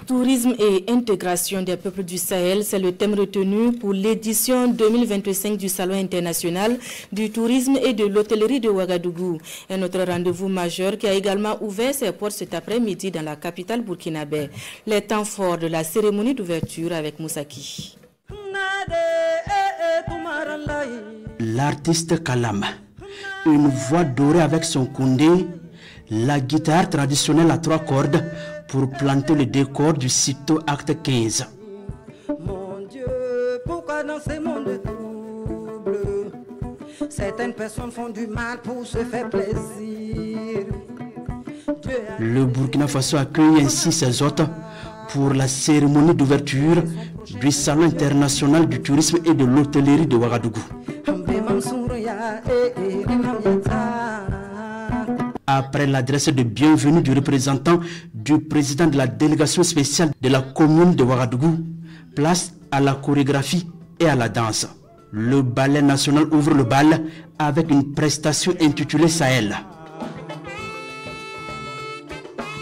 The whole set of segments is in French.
Tourisme et intégration des peuples du Sahel, c'est le thème retenu pour l'édition 2025 du Salon international du tourisme et de l'hôtellerie de Ouagadougou. Un autre rendez-vous majeur qui a également ouvert ses portes cet après-midi dans la capitale burkinabé. Les temps forts de la cérémonie d'ouverture avec Moussaki. L'artiste Kalam, une voix dorée avec son koundé, la guitare traditionnelle à 3 cordes pour planter le décor du Cito Acte 15. Mon Dieu, pourquoi dans ces mondes troubles, certaines personnes font du mal pour se faire plaisir. Le Burkina Faso accueille ainsi ses hôtes pour la cérémonie d'ouverture du Salon international du tourisme et de l'hôtellerie de Ouagadougou. Après l'adresse de bienvenue du représentant du président de la délégation spéciale de la commune de Ouagadougou, place à la chorégraphie et à la danse. Le ballet national ouvre le bal avec une prestation intitulée Sahel.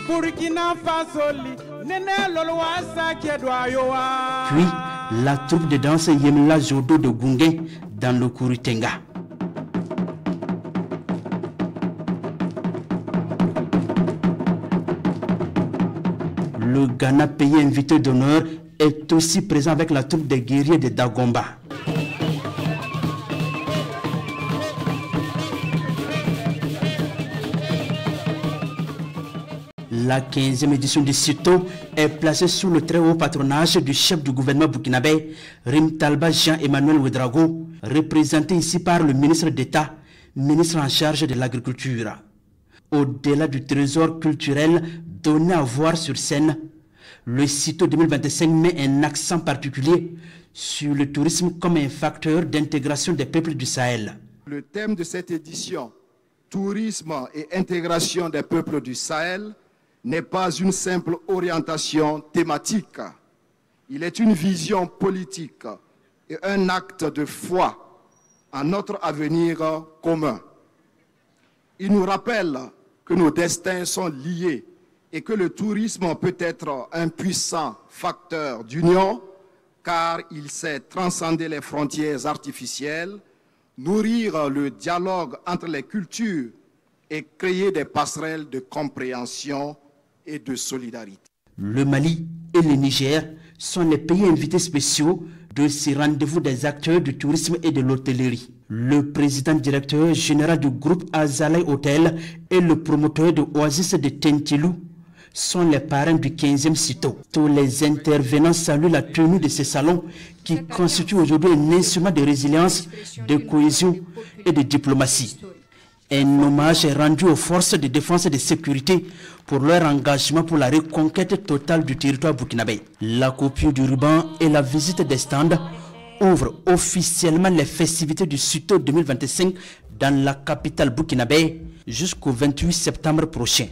Puis, la troupe de danse Yemla Zodo de Gungé dans le Kouritenga. Le Ghana, pays invité d'honneur, est aussi présent avec la troupe des guerriers de Dagomba. La 15e édition du Cito est placée sous le très haut patronage du chef du gouvernement burkinabé, Rim Talba Jean-Emmanuel Ouedraogo, représenté ici par le ministre d'État, ministre en charge de l'agriculture. Au-delà du trésor culturel donné à voir sur scène, le Cito 2025 met un accent particulier sur le tourisme comme un facteur d'intégration des peuples du Sahel. Le thème de cette édition, tourisme et intégration des peuples du Sahel, n'est pas une simple orientation thématique. Il est une vision politique et un acte de foi en notre avenir commun. Il nous rappelle que nos destins sont liés et que le tourisme peut être un puissant facteur d'union car il sait transcender les frontières artificielles, nourrir le dialogue entre les cultures et créer des passerelles de compréhension et de solidarité. Le Mali et le Niger sont les pays invités spéciaux de ces rendez-vous des acteurs du tourisme et de l'hôtellerie. Le président directeur général du groupe Azalai Hotel et le promoteur de Oasis de Tentilou sont les parrains du 15e Cito. Tous les intervenants saluent la tenue de ces salons qui constituent aujourd'hui un instrument de résilience, de cohésion et de diplomatie. Un hommage est rendu aux forces de défense et de sécurité pour leur engagement pour la reconquête totale du territoire burkinabé. La coupure du ruban et la visite des stands ouvrent officiellement les festivités du Cito 2025 dans la capitale burkinabé jusqu'au 28 septembre prochain.